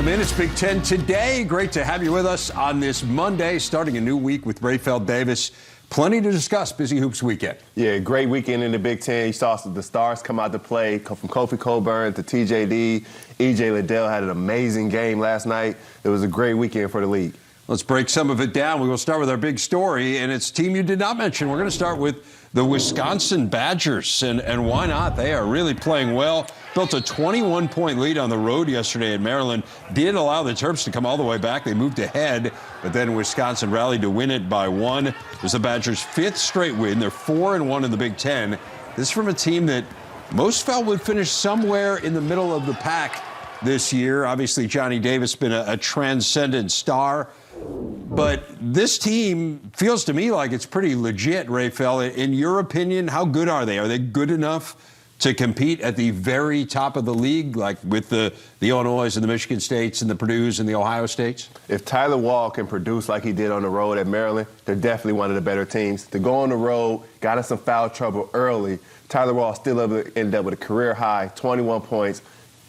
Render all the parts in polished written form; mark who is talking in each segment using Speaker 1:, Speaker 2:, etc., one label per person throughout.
Speaker 1: Welcome in. It's Big Ten Today. Great to have you with us on this Monday, starting a new week with Rapheal Davis. Plenty to discuss. Busy Hoops weekend.
Speaker 2: Yeah, great weekend in the Big Ten. You saw the stars come out to play, from Kofi Cockburn to TJD. E.J. Liddell had an amazing game last night. It was a great weekend for the league.
Speaker 1: Let's break some of it down. We will start with our big story, and it's a team you did not mention. We're going to start with the Wisconsin Badgers, and why not? They are really playing well. Built a 21-point lead on the road yesterday at Maryland. Did allow the Terps to come all the way back. They moved ahead, but then Wisconsin rallied to win it by one. It was the Badgers' fifth straight win. They're 4-1 in the Big Ten. This is from a team that most felt would finish somewhere in the middle of the pack this year. Obviously, Johnny Davis been a transcendent star. But this team feels to me like it's pretty legit, Rapheal. In your opinion, how good are they? Are they good enough to compete at the very top of the league, like with the Illinois and the Michigan States and the Purdues and the Ohio States?
Speaker 2: If Tyler Wall can produce like he did on the road at Maryland, they're definitely one of the better teams. To go on the road, got in some foul trouble early, Tyler Wall still ended up with a career high, 21 points,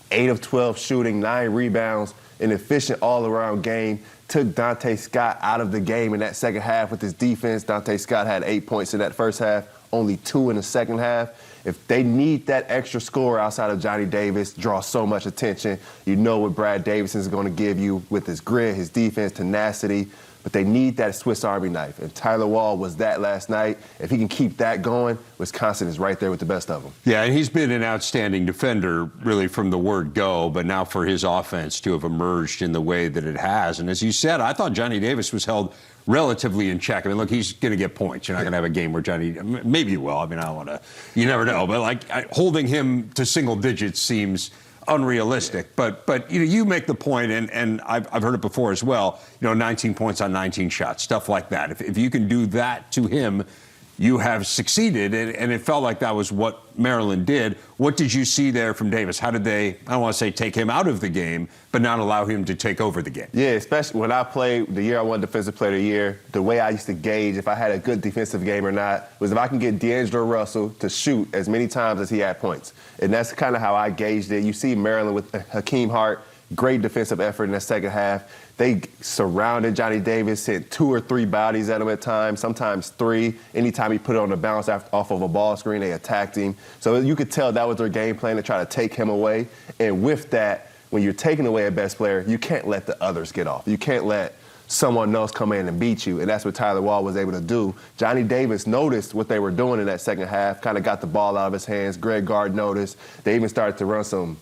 Speaker 2: 8 of 12 shooting, 9 rebounds, an efficient all-around game. Took Dante Scott out of the game in that second half with his defense. Dante Scott had 8 points in that first half, only 2 in the second half. If they need that extra score outside of Johnny Davis, draw so much attention. You know what Brad Davison is going to give you with his grit, his defense, tenacity. But they need that Swiss Army knife. And Tyler Wall was that last night. If he can keep that going, Wisconsin is right there with the best of them.
Speaker 1: Yeah, and he's been an outstanding defender, really, from the word go. But now for his offense to have emerged in the way that it has. And as you said, I thought Johnny Davis was held relatively in check. I mean, look, he's going to get points. You're not going to have a game where Johnny, maybe you will. I mean, I don't want to, you never know. But, like, holding him to single digits seems unrealistic, but you make the point, and I've heard it before as well. 19 points on 19 shots, stuff like that. If you can do that to him, you have succeeded, and it felt like that was what Maryland did. What did you see there from Davis? How did they, I don't want to say take him out of the game, but not allow him to take over the game?
Speaker 2: Yeah, especially when I played the year I won Defensive Player of the Year, the way I used to gauge if I had a good defensive game or not was if I can get D'Angelo Russell to shoot as many times as he had points. And that's kind of how I gauged it. You see Maryland with Hakeem Hart, great defensive effort in the second half. They surrounded Johnny Davis, hit 2 or 3 bodies at him at times, sometimes 3. Anytime he put it on the bounce off of a ball screen, they attacked him. So you could tell that was their game plan to try to take him away. And with that, when you're taking away a best player, you can't let the others get off. You can't let someone else come in and beat you, and that's what Tyler Wall was able to do. Johnny Davis noticed what they were doing in that second half, kind of got the ball out of his hands. Greg Gard noticed. They even started to run some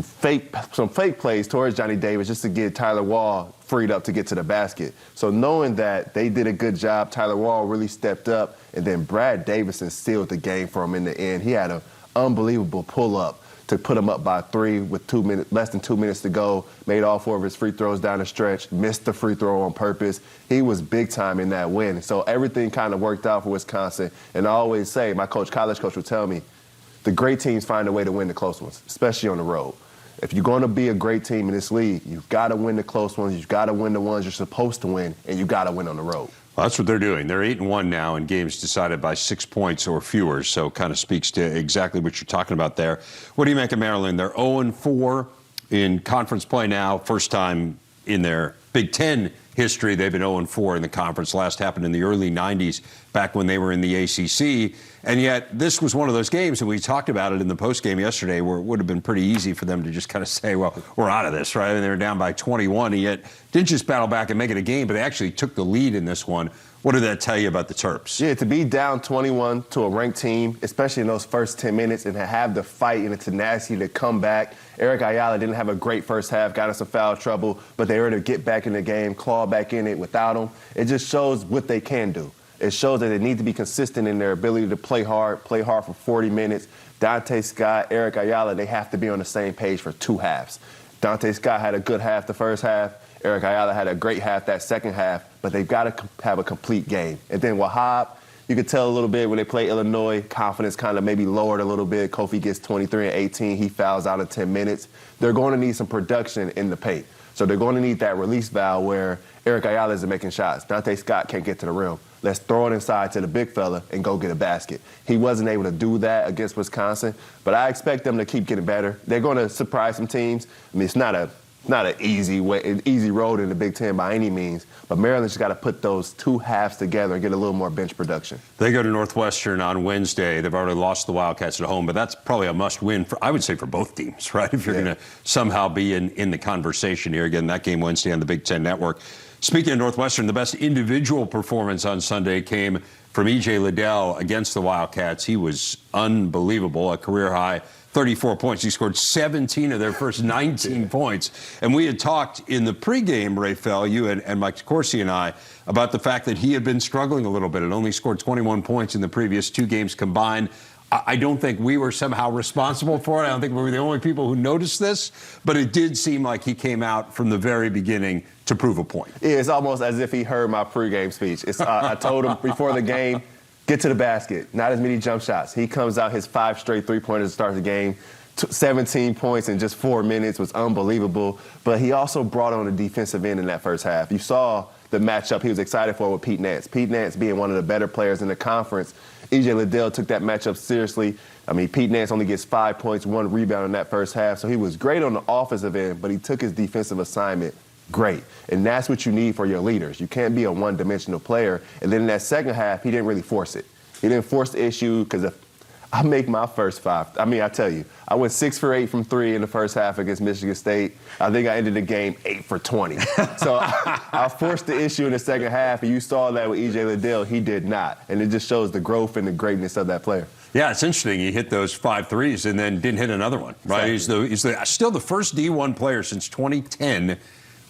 Speaker 2: fake plays towards Johnny Davis just to get Tyler Wall freed up to get to the basket. So knowing that they did a good job, Tyler Wall really stepped up, and then Brad Davison sealed the game for him in the end. He had an unbelievable pull-up to put him up by 3 with less than 2 minutes to go, made all 4 of his free throws down the stretch, missed the free throw on purpose. He was big time in that win. So everything kind of worked out for Wisconsin. And I always say, my college coach would tell me, the great teams find a way to win the close ones, especially on the road. If you're going to be a great team in this league, you've got to win the close ones, you've got to win the ones you're supposed to win, and you've got to win on the road.
Speaker 1: Well, that's what they're doing. They're 8-1 now in games decided by 6 points or fewer, so kind of speaks to exactly what you're talking about there. What do you make of Maryland? They're 0-4 in conference play now. First time in their Big Ten history they've been 0-4 in the conference. Last happened in the early 90s, back when they were in the ACC. And yet this was one of those games, and we talked about it in the postgame yesterday, where it would have been pretty easy for them to just kind of say, well, we're out of this, right? And they were down by 21, and yet didn't just battle back and make it a game, but they actually took the lead in this one. What did that tell you about the Terps?
Speaker 2: Yeah, to be down 21 to a ranked team, especially in those first 10 minutes, and to have the fight and the tenacity to come back. Eric Ayala didn't have a great first half, got in some foul trouble, but they were able to get back in the game, claw back in it without him. It just shows what they can do. It shows that they need to be consistent in their ability to play hard for 40 minutes. Dante Scott, Eric Ayala, they have to be on the same page for 2 halves. Dante Scott had a good half the first half. Eric Ayala had a great half that second half, but they've got to have a complete game. And then Wahab, you could tell a little bit when they play Illinois, confidence kind of maybe lowered a little bit. Kofi gets 23 and 18. He fouls out in 10 minutes. They're going to need some production in the paint. So they're going to need that release valve where Eric Ayala isn't making shots. Dante Scott can't get to the rim. Let's throw it inside to the big fella and go get a basket. He wasn't able to do that against Wisconsin, but I expect them to keep getting better. They're going to surprise some teams. I mean, it's not a not an easy road in the Big Ten by any means, but Maryland's just got to put those two halves together and get a little more bench production.
Speaker 1: They go to Northwestern on Wednesday. They've already lost the Wildcats at home, but that's probably a must-win, I would say, for both teams, right? If you're going to somehow be in the conversation here. Again, that game Wednesday on the Big Ten Network. Speaking of Northwestern, the best individual performance on Sunday came from E.J. Liddell against the Wildcats. He was unbelievable, a career-high 34 points. He scored 17 of their first 19 points. And we had talked in the pregame, Rapheal, you and Mike Corsi and I, about the fact that he had been struggling a little bit and only scored 21 points in the previous 2 games combined. I don't think we were somehow responsible for it. I don't think we were the only people who noticed this, but it did seem like he came out from the very beginning to prove a point.
Speaker 2: Yeah, it's almost as if he heard my pregame speech. I told him before the game, get to the basket, not as many jump shots. He comes out his 5 straight three-pointers to start the game. 17 points in just 4 minutes was unbelievable. But he also brought on the defensive end in that first half. You saw the matchup he was excited for with Pete Nance. Pete Nance being one of the better players in the conference. E.J. Liddell took that matchup seriously. I mean, Pete Nance only gets 5 points, 1 rebound in that first half. So he was great on the offensive end, but he took his defensive assignment great. And that's what you need for your leaders. You can't be a one-dimensional player. And then in that second half, he didn't really force it. He didn't force the issue because if I make my first 5, I mean, I tell you, I went 6 for 8 from 3 in the first half against Michigan State. I think I ended the game 8 for 20. So I forced the issue in the second half, and you saw that with E.J. Liddell. He did not. And it just shows the growth and the greatness of that player.
Speaker 1: Yeah, it's interesting. He hit those 5 threes and then didn't hit another one, right?
Speaker 2: Exactly.
Speaker 1: He's still the first D1 player since 2010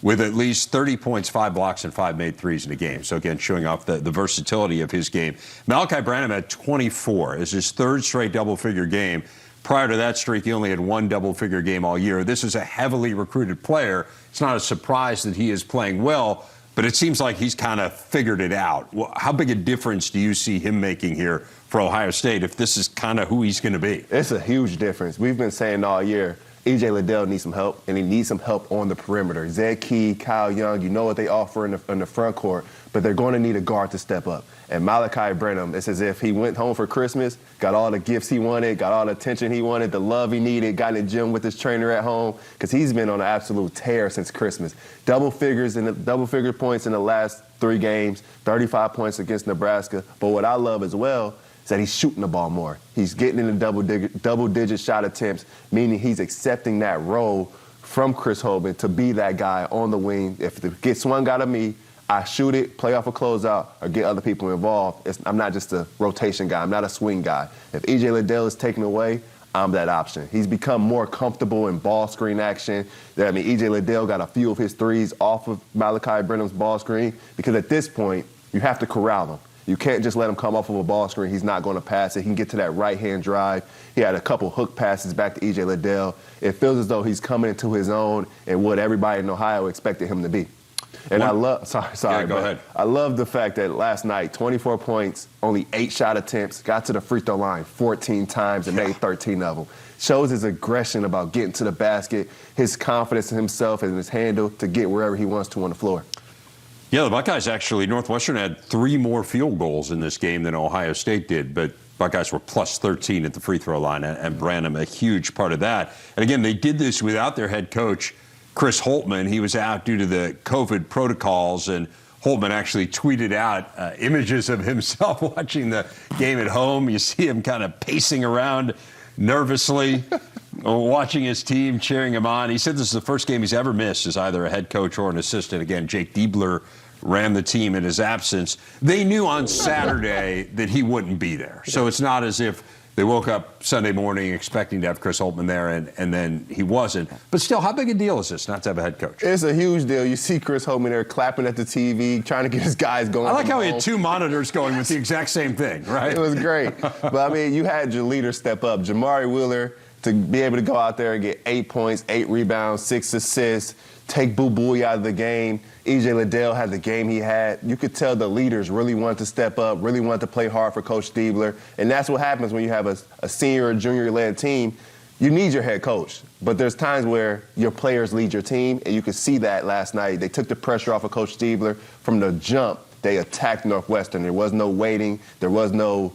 Speaker 1: with at least 30 points, 5 blocks, and 5 made threes in a game. So, again, showing off the versatility of his game. Malachi Branham had 24 as his 3rd straight double-figure game. Prior to that streak, he only had 1 double-figure game all year. This is a heavily recruited player. It's not a surprise that he is playing well, but it seems like he's kind of figured it out. Well, how big a difference do you see him making here for Ohio State if this is kind of who he's going to be?
Speaker 2: It's a huge difference. We've been saying all year, E.J. Liddell needs some help, and he needs some help on the perimeter. Zed Key, Kyle Young, you know what they offer in the front court, but they're going to need a guard to step up. And Malachi Branham, it's as if he went home for Christmas, got all the gifts he wanted, got all the attention he wanted, the love he needed, got in the gym with his trainer at home, because he's been on an absolute tear since Christmas. Double figure points in the last 3 games, 35 points against Nebraska. But what I love as well is that he's shooting the ball more. He's getting in the double-digit shot attempts, meaning he's accepting that role from Chris Holtmann to be that guy on the wing. If it gets swung out of me, I shoot it, play off a closeout, or get other people involved. I'm not just a rotation guy. I'm not a swing guy. If E.J. Liddell is taken away, I'm that option. He's become more comfortable in ball screen action. I mean, E.J. Liddell got a few of his threes off of Malachi Branham's ball screen because at this point, you have to corral him. You can't just let him come off of a ball screen. He's not going to pass it. He can get to that right-hand drive. He had a couple hook passes back to E.J. Liddell. It feels as though he's coming into his own and what everybody in Ohio expected him to be. And I love
Speaker 1: go ahead.
Speaker 2: I love the fact that last night, 24 points, only 8 shot attempts, got to the free throw line 14 times and made 13 of them. Shows his aggression about getting to the basket, his confidence in himself and his handle to get wherever he wants to on the floor.
Speaker 1: Yeah, the Buckeyes actually, Northwestern had 3 more field goals in this game than Ohio State did, but Buckeyes were plus 13 at the free throw line, and Branham a huge part of that. And again, they did this without their head coach, Chris Holtmann. He was out due to the COVID protocols, and Holtmann actually tweeted out images of himself watching the game at home. You see him kind of pacing around nervously, watching his team, cheering him on. He said this is the first game he's ever missed as either a head coach or an assistant. Again, Jake Diebler ran the team in his absence. They knew on Saturday that he wouldn't be there. So it's not as if they woke up Sunday morning expecting to have Chris Holtmann there, and then he wasn't. But still, how big a deal is this not to have a head coach?
Speaker 2: It's a huge deal. You see Chris Holtmann there clapping at the TV, trying to get his guys going.
Speaker 1: I like how he had 2 monitors going with the exact same thing, right?
Speaker 2: It was great. But, I mean, you had your leader step up. Jamari Wheeler, to be able to go out there and get 8 points, 8 rebounds, 6 assists, take Boo Buie out of the game. E.J. Liddell had the game he had. You could tell the leaders really wanted to step up, really wanted to play hard for Coach Diebler. And that's what happens when you have a senior or junior-led team. You need your head coach. But there's times where your players lead your team, and you could see that last night. They took the pressure off of Coach Diebler. From the jump, they attacked Northwestern. There was no waiting. There was no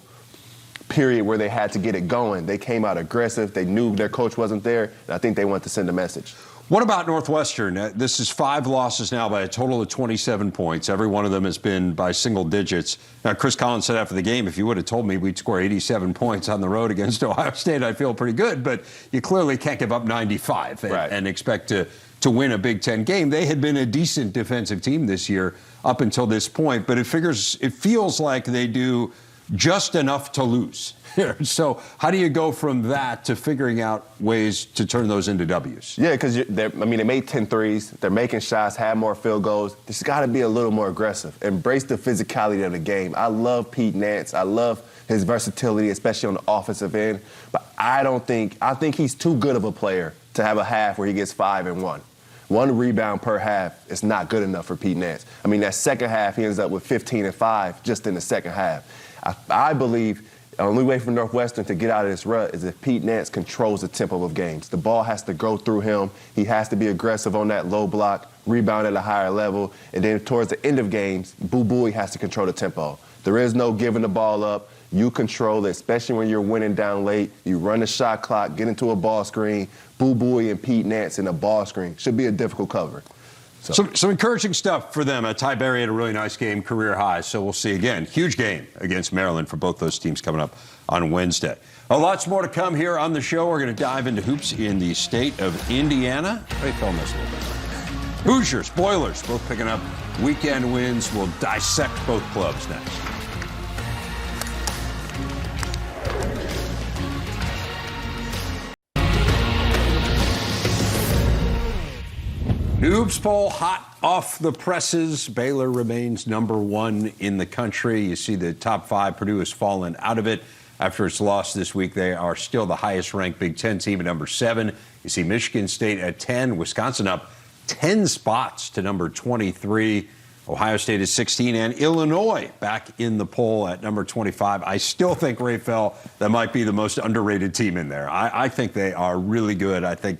Speaker 2: period where they had to get it going. They came out aggressive. They knew their coach wasn't there, and I think they wanted to send a message.
Speaker 1: What about Northwestern? This is 5 losses now by a total of 27 points. Every one of them has been by single digits. Now, Chris Collins said after the game, if you would have told me we'd score 87 points on the road against Ohio State, I'd feel pretty good. But you clearly can't give up 95 and expect to win a Big Ten game. They had been a decent defensive team this year up until this point, but it feels like they do just enough to lose. So how do you go from that to figuring out ways to turn those into W's?
Speaker 2: Yeah, because they made 10 threes. They're making shots, have more field goals. There's got to be a little more aggressive. Embrace the physicality of the game. I love Pete Nance. I love his versatility, especially on the offensive end. But I think he's too good of a player to have a half where he gets 5 and 1. 1 rebound per half is not good enough for Pete Nance. I mean, that second half, he ends up with 15 and 5 just in the second half. I believe the only way for Northwestern to get out of this rut is if Pete Nance controls the tempo of games. The ball has to go through him. He has to be aggressive on that low block, rebound at a higher level, and then towards the end of games, Boo Buie has to control the tempo. There is no giving the ball up. You control it, especially when you're winning down late. You run the shot clock, get into a ball screen. Boo Buie and Pete Nance in a ball screen. Should be a difficult cover.
Speaker 1: Some encouraging stuff for them. Ty Berry had a really nice game, career high. So we'll see again. Huge game against Maryland for both those teams coming up on Wednesday. Lots more to come here on the show. We're going to dive into hoops in the state of Indiana. Rapheal Davis a little bit. Hoosiers, Boilers, both picking up weekend wins. We'll dissect both clubs next. Hoops poll hot off the presses. Baylor remains number 1 in the country. You see the top 5. Purdue has fallen out of it after its loss this week. They are still the highest ranked Big Ten team at number 7. You see Michigan State at 10. Wisconsin up 10 spots to number 23. Ohio State is 16. And Illinois back in the poll at number 25. I still think, Rapheal, that might be the most underrated team in there. I think they are really good. I think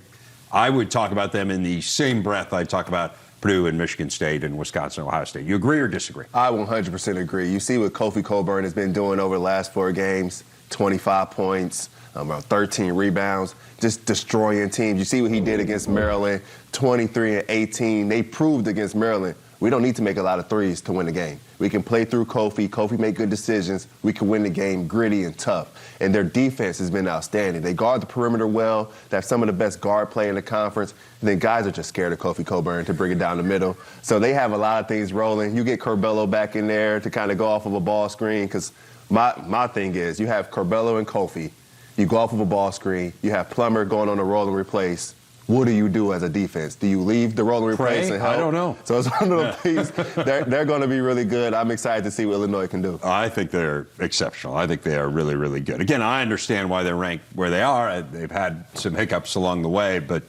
Speaker 1: I would talk about them in the same breath I talk about Purdue and Michigan State and Wisconsin and Ohio State. You agree or disagree?
Speaker 2: I 100% agree. You see what Kofi Cockburn has been doing over the last 4 games, 25 points, around 13 rebounds, just destroying teams. You see what he did against Maryland, 23 and 18. They proved against Maryland we don't need to make a lot of threes to win the game. We can play through Kofi. Kofi make good decisions. We can win the game gritty and tough. And their defense has been outstanding. They guard the perimeter well. They have some of the best guard play in the conference. And then guys are just scared of Kofi Cockburn to bring it down the middle. So they have a lot of things rolling. You get Corbello back in there to kind of go off of a ball screen because my thing is you have Corbello and Kofi. You go off of a ball screen. You have Plummer going on a roll and replace. What do you do as a defense? Do you leave the roll and replace and help?
Speaker 1: I don't know.
Speaker 2: So it's one of those things. They're going to be really good. I'm excited to see what Illinois can do.
Speaker 1: I think they're exceptional. I think they are really, really good. Again, I understand why they're ranked where they are. They've had some hiccups along the way, but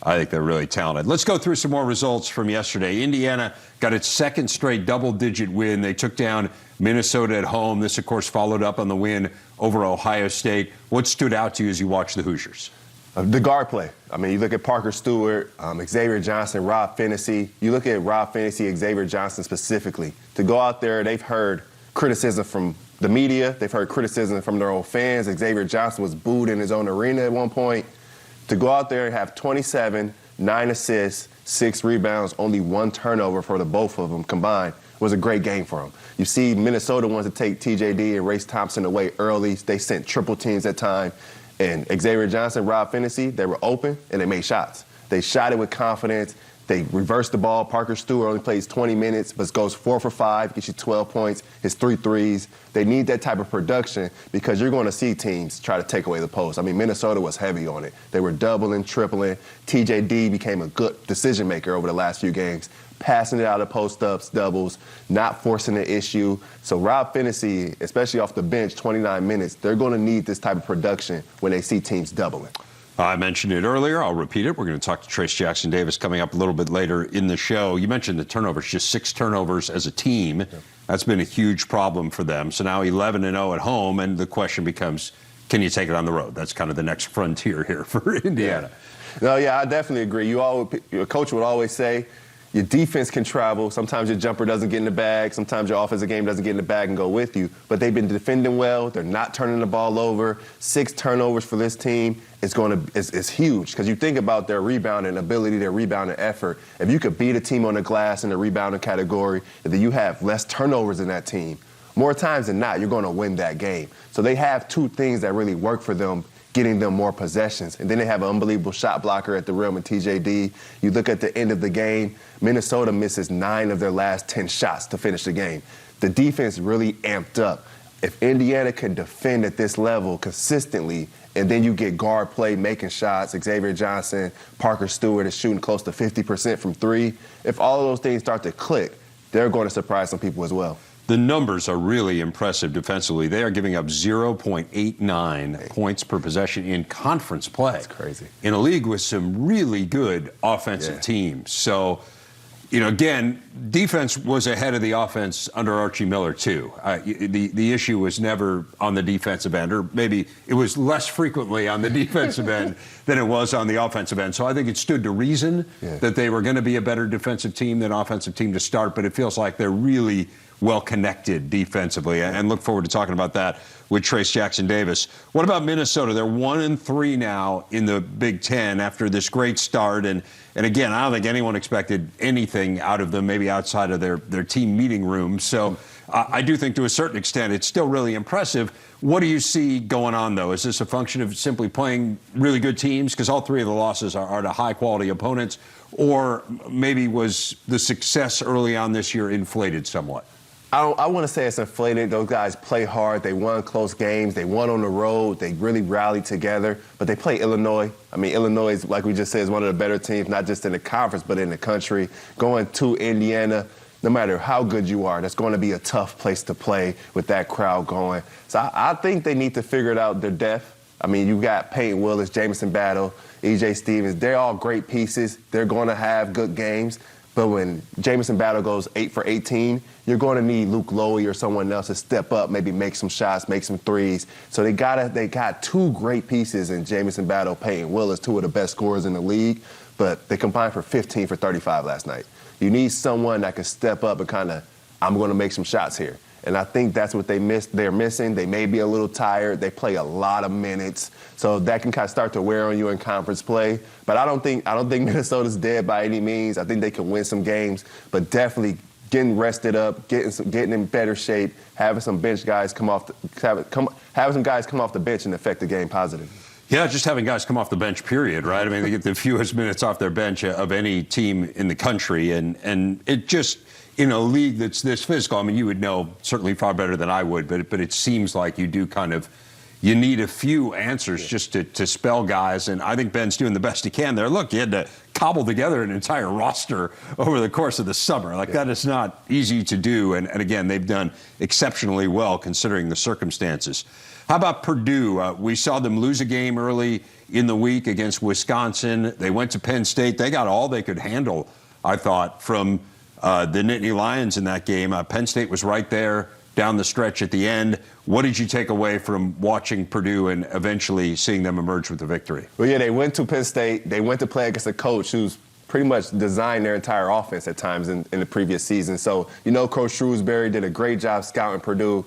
Speaker 1: I think they're really talented. Let's go through some more results from yesterday. Indiana got its second straight double-digit win. They took down Minnesota at home. This, of course, followed up on the win over Ohio State. What stood out to you as you watched the Hoosiers?
Speaker 2: The guard play. I mean, you look at Parker Stewart, Xavier Johnson, Rob Finney. You look at Rob Finney, Xavier Johnson specifically. To go out there, they've heard criticism from the media. They've heard criticism from their own fans. Xavier Johnson was booed in his own arena at one point. To go out there and have 27, 9 assists, 6 rebounds, only 1 turnover for the both of them combined was a great game for them. You see Minnesota wanted to take TJD and Race Thompson away early. They sent triple teams at time. And Xavier Johnson, Rob Finney, they were open and they made shots. They shot it with confidence. They reversed the ball. Parker Stewart only plays 20 minutes, but goes 4 for 5, gets you 12 points, his 3 threes. They need that type of production because you're going to see teams try to take away the post. I mean, Minnesota was heavy on it. They were doubling, tripling. TJD became a good decision maker over the last few games, passing it out of post-ups, doubles, not forcing the issue. So Rob Finney, especially off the bench, 29 minutes, they're going to need this type of production when they see teams doubling.
Speaker 1: I mentioned it earlier. I'll repeat it. We're going to talk to Trayce Jackson-Davis coming up a little bit later in the show. You mentioned the turnovers, just 6 turnovers as a team. Yeah. That's been a huge problem for them. So now 11-0 at home, and the question becomes, can you take it on the road? That's kind of the next frontier here for Indiana.
Speaker 2: No, I definitely agree. Your coach would always say, Your defense can travel. Sometimes your jumper doesn't get in the bag. Sometimes your offensive game doesn't get in the bag and go with you. But they've been defending well. They're not turning the ball over. 6 turnovers for this team is huge because you think about their rebounding ability, their rebounding effort. If you could beat a team on the glass in the rebounding category, and then you have less turnovers in that team, more times than not, you're going to win that game. So they have 2 things that really work for them, getting them more possessions. And then they have an unbelievable shot blocker at the rim in TJD. You look at the end of the game, Minnesota misses 9 of their last 10 shots to finish the game. The defense really amped up. If Indiana can defend at this level consistently, and then you get guard play making shots, Xavier Johnson, Parker Stewart is shooting close to 50% from 3. If all of those things start to click, they're going to surprise some people as well.
Speaker 1: The numbers are really impressive defensively. They are giving up 0.89 points per possession in conference play.
Speaker 2: That's crazy.
Speaker 1: In a league with some really good offensive teams. So, again, defense was ahead of the offense under Archie Miller, too. The issue was never on the defensive end, or maybe it was less frequently on the defensive end than it was on the offensive end. So I think it stood to reason that they were going to be a better defensive team than offensive team to start, but it feels like they're really well-connected defensively, and look forward to talking about that with Trayce Jackson-Davis. What about Minnesota? They're 1-3 now in the Big Ten after this great start, and again, I don't think anyone expected anything out of them, maybe outside of their team meeting room. So I do think to a certain extent it's still really impressive. What do you see going on, though? Is this a function of simply playing really good teams? Because all 3 of the losses are to high-quality opponents, or maybe was the success early on this year inflated somewhat?
Speaker 2: I want to say it's inflated. Those guys play hard. They won close games. They won on the road. They really rallied together. But they play Illinois. I mean, Illinois, like we just said, is one of the better teams, not just in the conference, but in the country. Going to Indiana, no matter how good you are, that's going to be a tough place to play with that crowd going. So I think they need to figure it out, their depth. I mean, you got Peyton Willis, Jamison Battle, E.J. Stevens. They're all great pieces. They're going to have good games. But when Jamison Battle goes 8 for 18, you're going to need Luke Lowy or someone else to step up, maybe make some shots, make some threes. So they got 2 great pieces in Jamison Battle, Peyton Willis, 2 of the best scorers in the league, but they combined for 15 for 35 last night. You need someone that can step up and kind of, I'm going to make some shots here. And I think that's what they're missing. They may be a little tired. They play a lot of minutes. So that can kind of start to wear on you in conference play. But I don't think Minnesota's dead by any means. I think they can win some games, but definitely getting rested up, getting in better shape, having some guys come off the bench and affect the game positively.
Speaker 1: Yeah, just having guys come off the bench, period, right? I mean, they get the fewest minutes off their bench of any team in the country, and it just, in a league that's this physical, I mean, you would know certainly far better than I would, but it seems like you do you need a few answers just to spell guys, and I think Ben's doing the best he can there. Look, he had to cobble together an entire roster over the course of the summer. That is not easy to do, and again, they've done exceptionally well considering the circumstances. How about Purdue? We saw them lose a game early in the week against Wisconsin. They went to Penn State. They got all they could handle, I thought, from the Nittany Lions in that game. Penn State was right there down the stretch at the end. What did you take away from watching Purdue and eventually seeing them emerge with the victory?
Speaker 2: Well, yeah, they went to Penn State. They went to play against a coach who's pretty much designed their entire offense at times in the previous season. So, Coach Shrewsbury did a great job scouting Purdue.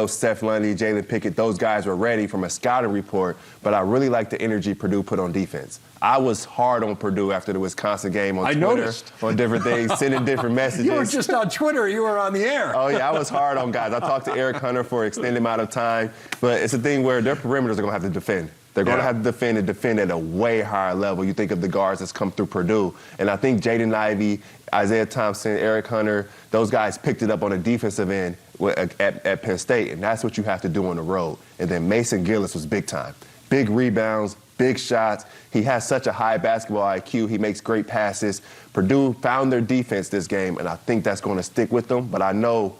Speaker 2: Steph Lundy, Jalen Pickett, those guys were ready from a scouting report. But I really like the energy Purdue put on defense. I was hard on Purdue after the Wisconsin game on Twitter.
Speaker 1: Noticed.
Speaker 2: On different things, sending different messages.
Speaker 1: You were just on Twitter. You were on the air.
Speaker 2: Oh, yeah, I was hard on guys. I talked to Eric Hunter for an extended amount of time. But it's a thing where their perimeters are going to have to defend. They're going to have to defend at a way higher level. You think of the guards that's come through Purdue. And I think Jaden Ivey, Isaiah Thompson, Eric Hunter, those guys picked it up on the defensive end at Penn State. And that's what you have to do on the road. And then Mason Gillis was big time. Big rebounds, big shots. He has such a high basketball IQ. He makes great passes. Purdue found their defense this game, and I think that's going to stick with them. But I know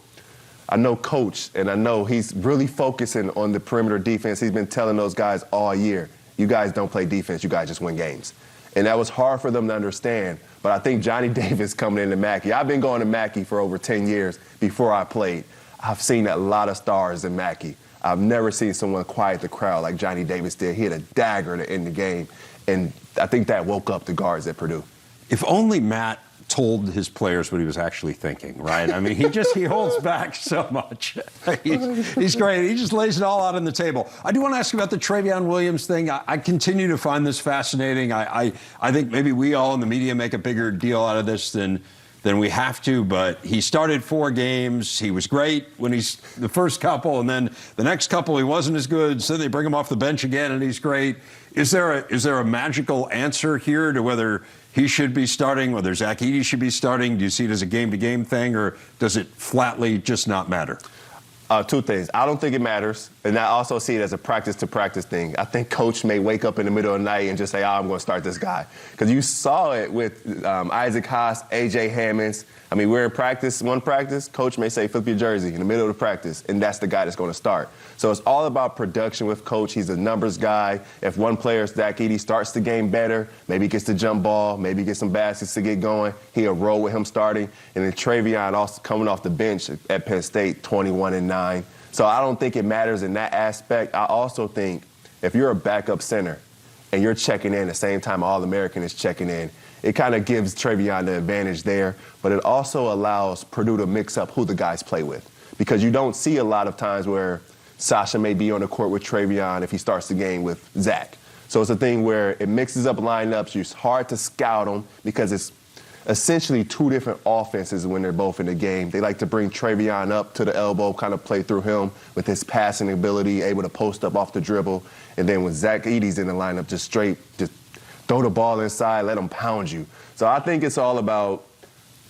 Speaker 2: Coach, and I know he's really focusing on the perimeter defense. He's been telling those guys all year, you guys don't play defense, you guys just win games. And that was hard for them to understand. But I think Johnny Davis coming into Mackey, I've been going to Mackey for over 10 years before I played. I've seen a lot of stars in Mackey. I've never seen someone quiet the crowd like Johnny Davis did. He had a dagger to end the game. And I think that woke up the guards at Purdue.
Speaker 1: If only Matt told his players what he was actually thinking, right? I mean, he holds back so much. He's great. He just lays it all out on the table. I do want to ask you about the Travion Williams thing. I continue to find this fascinating. I think maybe we all in the media make a bigger deal out of this than we have to, but he started 4 games. He was great when he's the first couple, and then the next couple he wasn't as good, so they bring him off the bench again, and he's great. Is there a magical answer here to whether he should be starting, whether Zach Edey should be starting? Do you see it as a game-to-game thing, or does it flatly just not matter?
Speaker 2: 2 things. I don't think it matters, and I also see it as a practice-to-practice thing. I think coach may wake up in the middle of the night and just say, I'm going to start this guy. Because you saw it with Isaac Haas, A.J. Hammonds. I mean, we're in practice, one practice, coach may say, flip your jersey in the middle of the practice, and that's the guy that's going to start. So it's all about production with coach. He's a numbers guy. If one player, Zach Edey, starts the game better, maybe he gets the jump ball, maybe he gets some baskets to get going, he'll roll with him starting. And then Travion also coming off the bench at Penn State, 21-9. So I don't think it matters in that aspect. I also think if you're a backup center and you're checking in at the same time All-American is checking in, it kind of gives Travion the advantage there, but it also allows Purdue to mix up who the guys play with. Because you don't see a lot of times where Sasha may be on the court with Travion if he starts the game with Zach. So it's a thing where it mixes up lineups. It's hard to scout them because it's essentially 2 different offenses when they're both in the game. They like to bring Travion up to the elbow, kind of play through him with his passing ability, able to post up off the dribble. And then when Zach Edey's in the lineup, just throw the ball inside, let them pound you. So I think it's all about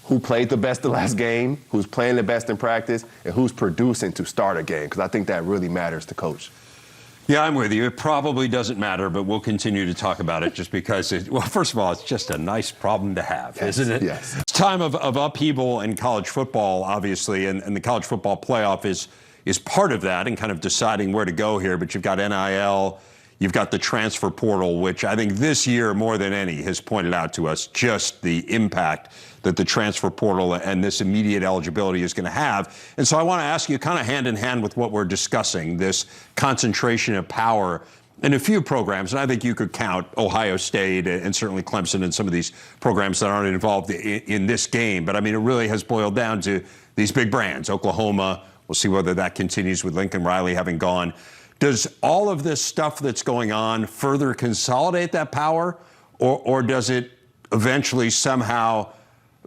Speaker 2: who played the best the last game, who's playing the best in practice, and who's producing to start a game, because I think that really matters to coach.
Speaker 1: Yeah, I'm with you. It probably doesn't matter, but we'll continue to talk about it just because, first of all, it's just a nice problem to have, isn't it?
Speaker 2: Yes.
Speaker 1: It's time of upheaval in college football, obviously, and the college football playoff is part of that and kind of deciding where to go here. But you've got NIL, you've got the transfer portal, which I think this year more than any has pointed out to us just the impact that the transfer portal and this immediate eligibility is going to have. And so I want to ask you, kind of hand in hand with what we're discussing, this concentration of power in a few programs, and I think you could count Ohio State and certainly Clemson and some of these programs that aren't involved in this game. But I mean, it really has boiled down to these big brands. Oklahoma, we'll see whether that continues with Lincoln Riley having gone. Does all of this stuff that's going on further consolidate that power, or does it eventually somehow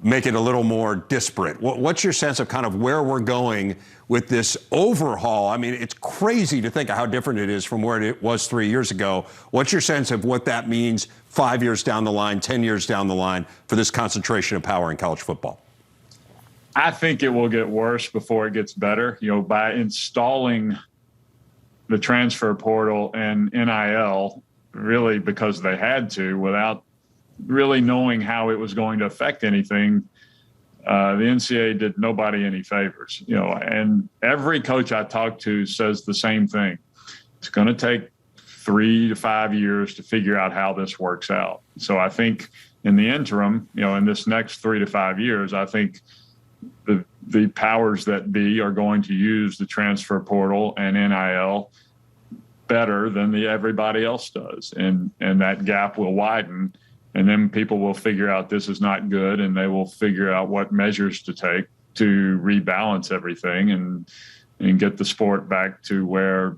Speaker 1: make it a little more disparate? What's your sense of kind of where we're going with this overhaul? I mean, it's crazy to think of how different it is from where it was 3 years ago. What's your sense of what that means 5 years down the line, 10 years down the line for this concentration of power in college football?
Speaker 3: I think it will get worse before it gets better. You know, by installing the transfer portal and NIL, really because they had to, without really knowing how it was going to affect anything, the NCAA did nobody any favors. You know, and every coach I talk to says the same thing. It's going to take 3 to 5 years to figure out how this works out. So I think in the interim, you know, in this next 3 to 5 years, I think the powers that be are going to use the transfer portal and NIL better than everybody else does. And that gap will widen, and then people will figure out this is not good, and they will figure out what measures to take to rebalance everything and get the sport back to where,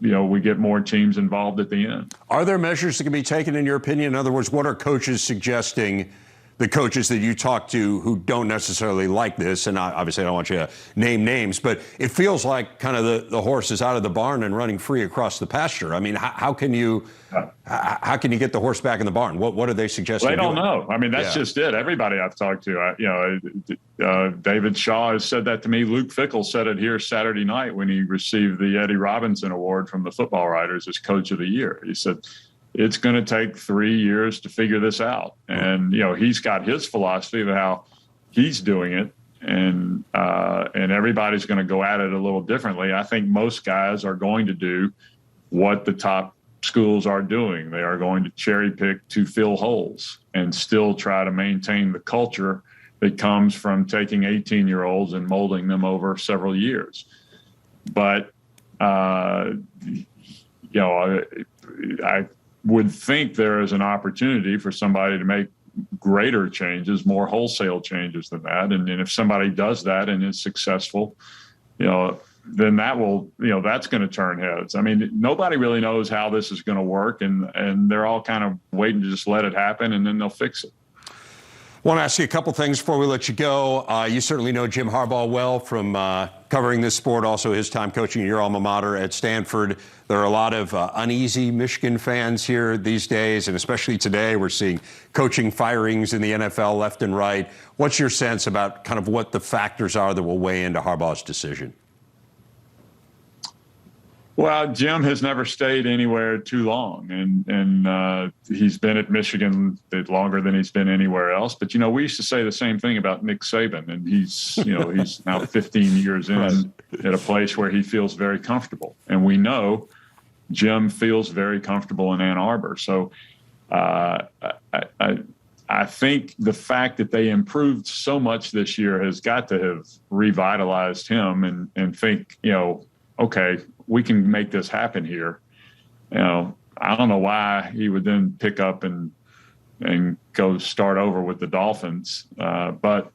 Speaker 3: you know, we get more teams involved at the end.
Speaker 1: Are there measures that can be taken, in your opinion? In other words, what are coaches suggesting, the coaches that you talk to who don't necessarily like this? And obviously I don't want you to name names, but it feels like kind of the horse is out of the barn and running free across the pasture. I mean, how can you get the horse back in the barn? What are they suggesting?
Speaker 3: Well, they don't know. I mean, that's just it. Everybody I've talked to, David Shaw has said that to me. Luke Fickell said it here Saturday night when he received the Eddie Robinson Award from the Football Writers as Coach of the Year. He said, it's going to take 3 years to figure this out. And, you know, he's got his philosophy of how he's doing it. And everybody's going to go at it a little differently. I think most guys are going to do what the top schools are doing. They are going to cherry pick to fill holes and still try to maintain the culture that comes from taking 18-year-olds and molding them over several years. But, you know, I would think there is an opportunity for somebody to make greater changes, more wholesale changes than that. And if somebody does that and is successful, then that will, that's going to turn heads. I mean, nobody really knows how this is going to work, and they're all kind of waiting to just let it happen, and then they'll fix it.
Speaker 1: I want to ask you a couple things before we let you go. You certainly know Jim Harbaugh well from covering this sport, also his time coaching your alma mater at Stanford. There are a lot of uneasy Michigan fans here these days, and especially today we're seeing coaching firings in the NFL left and right. What's your sense about kind of what the factors are that will weigh into Harbaugh's decision?
Speaker 3: Well, Jim has never stayed anywhere too long, and he's been at Michigan longer than he's been anywhere else. But, we used to say the same thing about Nick Saban, and he's now 15 years in at a place where he feels very comfortable. And we know Jim feels very comfortable in Ann Arbor. So I think the fact that they improved so much this year has got to have revitalized him and think, okay, we can make this happen here. I don't know why he would then pick up and go start over with the Dolphins. But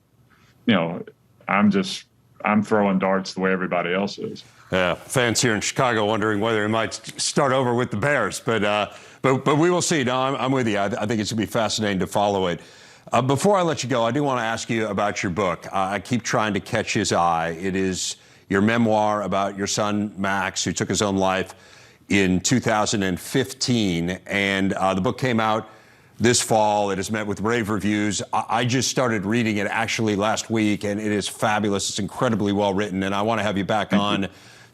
Speaker 3: I'm throwing darts the way everybody else is.
Speaker 1: Yeah, fans here in Chicago wondering whether he might start over with the Bears, but we will see. No, I'm with you. I think it's going to be fascinating to follow it. Before I let you go, I do want to ask you about your book. I keep trying to catch his eye. It is your memoir about your son, Max, who took his own life in 2015. And the book came out this fall. It has met with rave reviews. I just started reading it actually last week, and it is fabulous. It's incredibly well written. And I want to have you back on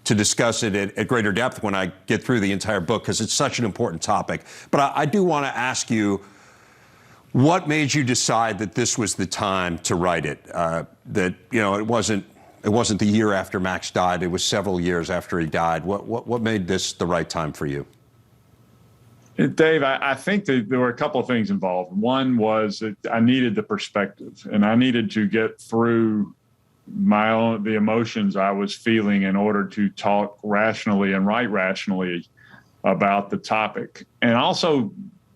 Speaker 1: to discuss it at greater depth when I get through the entire book, because it's such an important topic. But I do want to ask you, what made you decide that this was the time to write it? It wasn't the year after Max died. It was several years after he died. What made this the right time for you?
Speaker 3: Dave, I think that there were a couple of things involved. One was that I needed the perspective, and I needed to get through the emotions I was feeling in order to talk rationally and write rationally about the topic. And also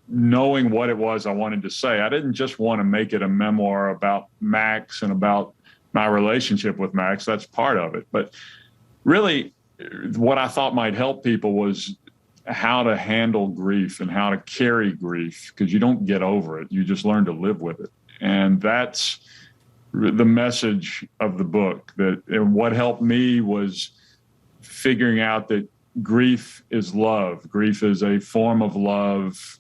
Speaker 3: knowing what it was I wanted to say. I didn't just want to make it a memoir about Max and about my relationship with Max. That's part of it. But really, what I thought might help people was how to handle grief and how to carry grief, because you don't get over it. You just learn to live with it. And that's the message of the book. And what helped me was figuring out that grief is love. Grief is a form of love,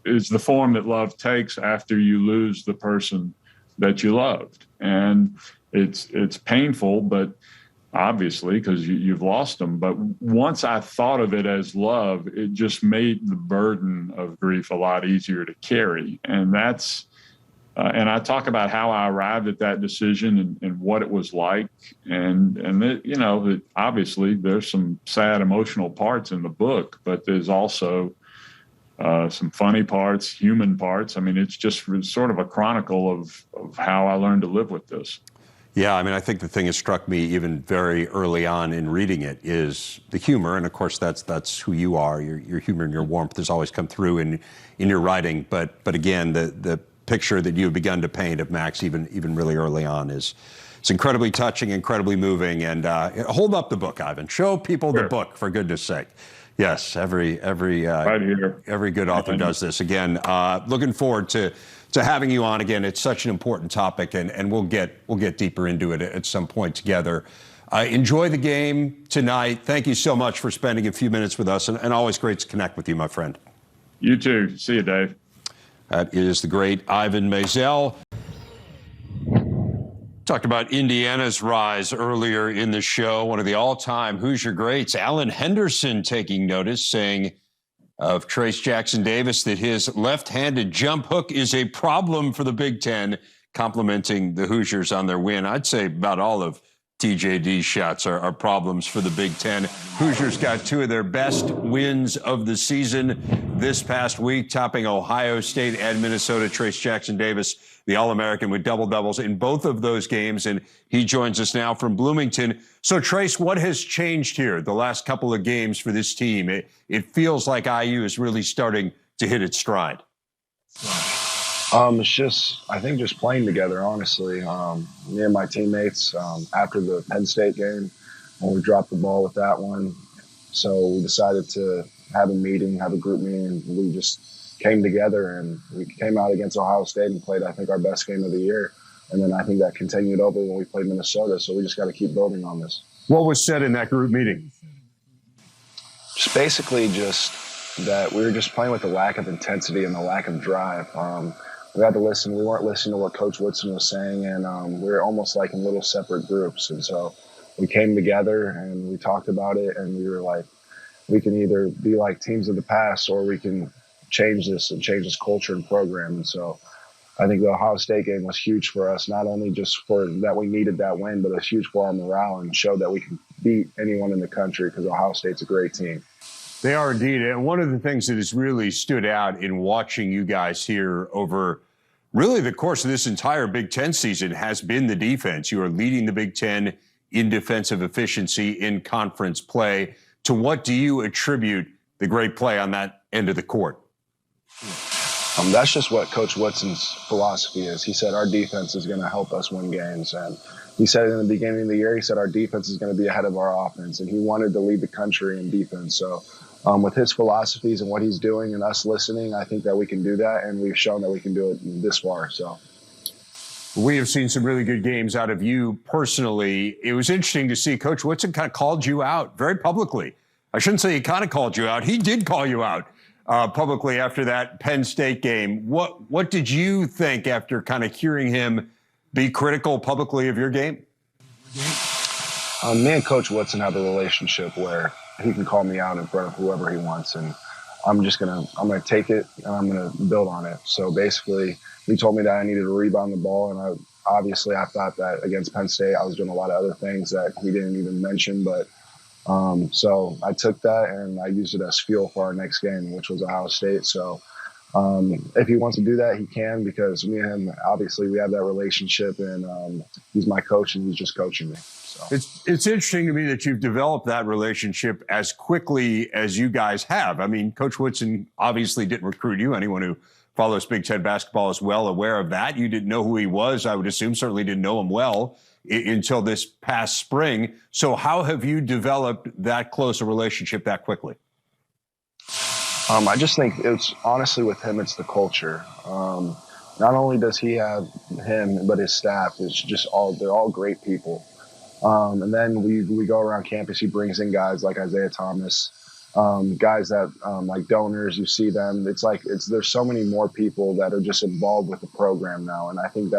Speaker 3: is the form that love takes after you lose the person that you loved. And it's painful, but obviously, because you've lost them. But once I thought of it as love, it just made the burden of grief a lot easier to carry. And that's, and I talk about how I arrived at that decision and what it was like. And that, obviously there's some sad emotional parts in the book, but there's also some funny parts, human parts. I mean, it's just sort of a chronicle of how I learned to live with this.
Speaker 1: Yeah, I mean, I think the thing that struck me even very early on in reading it is the humor. And of course, that's who you are. Your humor and your warmth has always come through in your writing. But again, the picture that you have begun to paint of Max even really early on it's incredibly touching, incredibly moving. And hold up the book, Ivan. Show people the book, for goodness sake. Yes, every good author does this. Again, looking forward to having you on again. It's such an important topic, and we'll get deeper into it at some point together. Enjoy the game tonight. Thank you so much for spending a few minutes with us, and always great to connect with you, my friend.
Speaker 3: You too. See you, Dave.
Speaker 1: That is the great Ivan Maisel. Talked about Indiana's rise earlier in the show. One of the all-time Hoosier greats, Alan Henderson, taking notice, saying of Trayce Jackson-Davis that his left-handed jump hook is a problem for the Big Ten, complimenting the Hoosiers on their win. I'd say about all of TJD's shots are problems for the Big Ten. Hoosiers got two of their best wins of the season this past week, topping Ohio State and Minnesota. Trayce Jackson-Davis, the All-American, with double-doubles in both of those games, and he joins us now from Bloomington. So, Trayce, what has changed here the last couple of games for this team? It feels like IU is really starting to hit its stride.
Speaker 4: It's just, I think just playing together, honestly. Me and my teammates, after the Penn State game, when we dropped the ball with that one, so we decided to have a meeting, have a group meeting, and we just came together and we came out against Ohio State and played, I think, our best game of the year. And then I think that continued over when we played Minnesota. So we just got to keep building on this.
Speaker 1: What was said in that group meeting?
Speaker 4: Just basically just that we were just playing with the lack of intensity and the lack of drive. We had to listen. We weren't listening to what Coach Woodson was saying, and we were almost like in little separate groups. And so we came together and we talked about it, and we were like, we can either be like teams of the past or we can change this and change this culture and program. And so I think the Ohio State game was huge for us, not only just for that we needed that win, but it was huge for our morale and showed that we can beat anyone in the country because Ohio State's a great team.
Speaker 1: They are indeed. And one of the things that has really stood out in watching you guys here over really the course of this entire Big Ten season has been the defense. You are leading the Big Ten in defensive efficiency in conference play. To what do you attribute the great play on that end of the court?
Speaker 4: That's just what Coach Woodson's philosophy is. He said our defense is going to help us win games. And he said in the beginning of the year, he said our defense is going to be ahead of our offense. And he wanted to lead the country in defense. So with his philosophies and what he's doing and us listening, I think that we can do that. And we've shown that we can do it this far. So
Speaker 1: we have seen some really good games out of you personally. It was interesting to see Coach Woodson kind of called you out very publicly. I shouldn't say he kind of called you out. He did call you out publicly after that Penn State game. What did you think after kind of hearing him be critical publicly of your game?
Speaker 4: Me and Coach Woodson have a relationship where he can call me out in front of whoever he wants, and I'm gonna take it and I'm gonna build on it. So basically, he told me that I needed to rebound the ball, and I thought that against Penn State I was doing a lot of other things that he didn't even mention, but so I took that and I used it as fuel for our next game, which was Ohio State. So if he wants to do that, he can, because me and him, obviously, we have that relationship, and he's my coach and he's just coaching me. So
Speaker 1: it's interesting to me that you've developed that relationship as quickly as you guys have. I mean, Coach Woodson obviously didn't recruit you. Anyone who follows Big Ten basketball is well aware of that. You didn't know who he was, I would assume, certainly didn't know him well until this past spring. So how have you developed that close a relationship that quickly?
Speaker 4: I just think it's honestly with him, it's the culture. Not only does he have him, but his staff is just they're all great people. And then we go around campus, he brings in guys like Isaiah Thomas, guys that like donors, you see them. There's so many more people that are just involved with the program now. And I think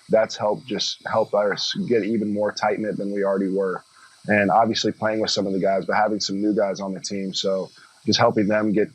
Speaker 4: that's helped us get even more tight-knit than we already were. And obviously playing with some of the guys, but having some new guys on the team. So just helping them get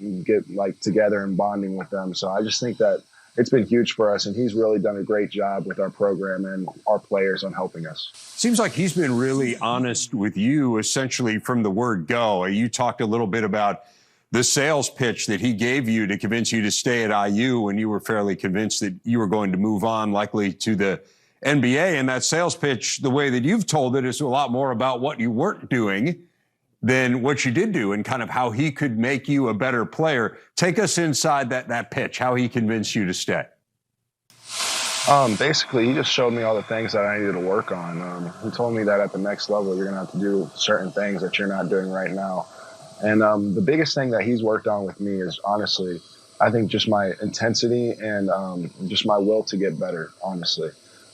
Speaker 4: like together and bonding with them. So I just think that it's been huge for us, and he's really done a great job with our program and our players on helping us.
Speaker 1: Seems like he's been really honest with you essentially from the word go. You talked a little bit about the sales pitch that he gave you to convince you to stay at IU when you were fairly convinced that you were going to move on, likely to the NBA. And that sales pitch, the way that you've told it, is a lot more about what you weren't doing than what you did do and kind of how he could make you a better player. Take us inside that pitch, how he convinced you to stay.
Speaker 4: Basically, he just showed me all the things that I needed to work on. He told me that at the next level, you're going to have to do certain things that you're not doing right now. And the biggest thing that he's worked on with me is, honestly, I think just my intensity and just my will to get better, honestly.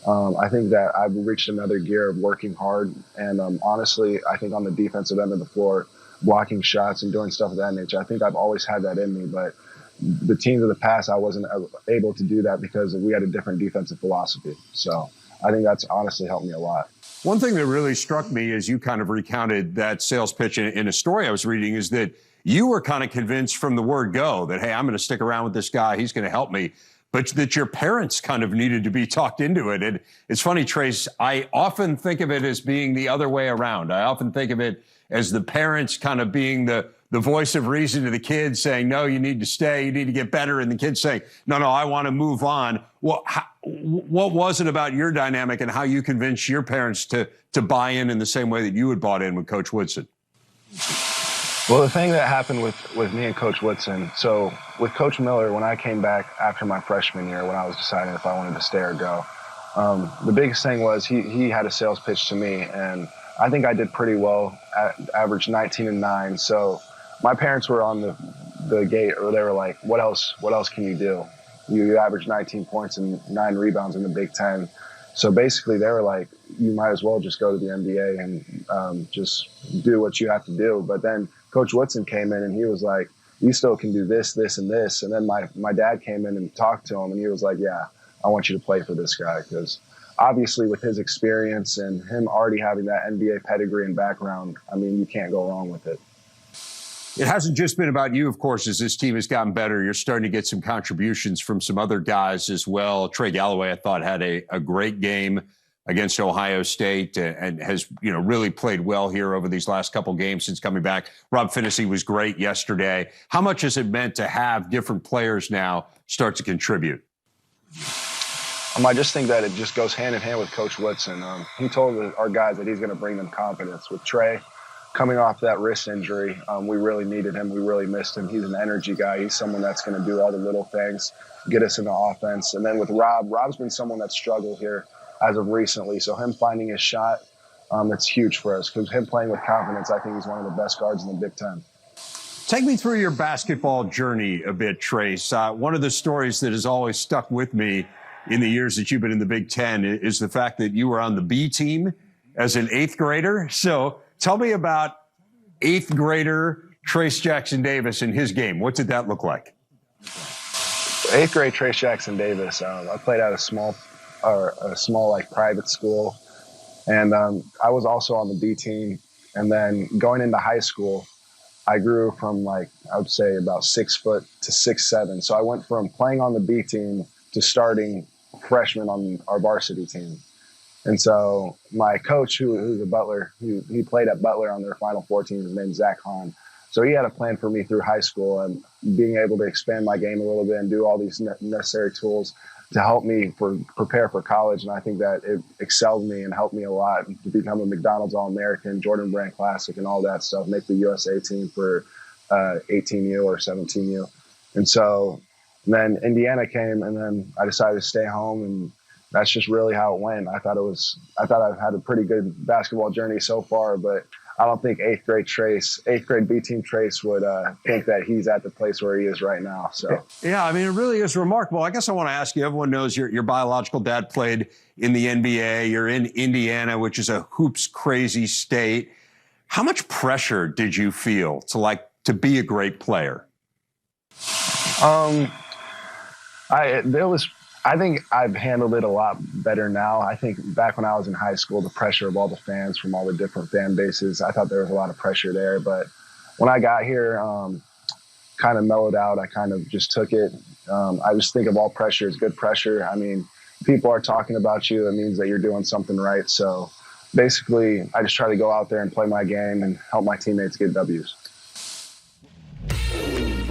Speaker 4: I think that I've reached another gear of working hard. And honestly, I think on the defensive end of the floor, blocking shots and doing stuff of that nature, I think I've always had that in me. But the teams of the past, I wasn't able to do that because we had a different defensive philosophy. So I think that's honestly helped me a lot.
Speaker 1: One thing that really struck me as you kind of recounted that sales pitch in a story I was reading is that you were kind of convinced from the word go that, hey, I'm going to stick around with this guy. He's going to help me. But that your parents kind of needed to be talked into it. And it's funny, Trayce, I often think of it as being the other way around. I often think of it as the parents kind of being the voice of reason to the kids, saying, no, you need to stay, you need to get better. And the kids saying, no, I want to move on. Well, what was it about your dynamic and how you convinced your parents to buy in the same way that you had bought in with Coach Woodson?
Speaker 4: Well, the thing that happened with me and Coach Woodson, so with Coach Miller, when I came back after my freshman year, when I was deciding if I wanted to stay or go, the biggest thing was he had a sales pitch to me, and I think I did pretty well, averaged 19-9. So my parents were on the gate, or they were like, what else can you do? You averaged 19 points and 9 rebounds in the Big Ten. So basically they were like, you might as well just go to the NBA and just do what you have to do. But then Coach Woodson came in and he was like, you still can do this, this, and this. And then my dad came in and talked to him, and he was like, yeah, I want you to play for this guy, because obviously with his experience and him already having that NBA pedigree and background, I mean, you can't go wrong with it.
Speaker 1: It hasn't just been about you, of course, as this team has gotten better. You're starting to get some contributions from some other guys as well. Trey Galloway, I thought, had a great game against Ohio State and has, really played well here over these last couple games since coming back. Rob Finney was great yesterday. How much has it meant to have different players now start to contribute?
Speaker 4: I just think that it just goes hand in hand with Coach Woodson. He told our guys that he's going to bring them confidence. With Trey coming off that wrist injury, we really needed him. We really missed him. He's an energy guy. He's someone that's going to do all the little things, get us into offense. And then with Rob's been someone that's struggled here as of recently. So him finding his shot, that's huge for us, because him playing with confidence, I think he's one of the best guards in the Big Ten.
Speaker 1: Take me through your basketball journey a bit, Trayce. One of the stories that has always stuck with me in the years that you've been in the Big Ten is the fact that you were on the B team as an 8th grader. So tell me about 8th grader Trayce Jackson-Davis and his game. What did that look like?
Speaker 4: 8th grade Trayce Jackson-Davis. I played at a small private school, and I was also on the B team. And then going into high school, I grew from I would say about 6 foot to 6'7". So I went from playing on the B team to starting freshman on our varsity team. And so my coach, who's a Butler, he played at Butler on their Final Four team, his name's Zach Hahn. So he had a plan for me through high school, and being able to expand my game a little bit and do all these necessary tools to help me prepare for college. And I think that it excelled me and helped me a lot to become a McDonald's All-American, Jordan Brand Classic, and all that stuff, make the USA team for 18U or 17U. And so then Indiana came, and then I decided to stay home, and that's just really how it went. I thought I've had a pretty good basketball journey so far, but I don't think 8th grade B team Trayce would think that he's at the place where he is right now. So
Speaker 1: yeah, I mean, it really is remarkable. I guess I want to ask you, everyone knows your biological dad played in the NBA. You're in Indiana, which is a hoops crazy state. How much pressure did you feel to be a great player?
Speaker 4: I think I've handled it a lot better now. I think back when I was in high school, the pressure of all the fans from all the different fan bases, I thought there was a lot of pressure there. But when I got here, kind of mellowed out. I kind of just took it. I just think of all pressure as good pressure. I mean, people are talking about you. It means that you're doing something right. So basically, I just try to go out there and play my game and help my teammates get W's.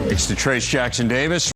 Speaker 1: It's the Trayce Jackson-Davis.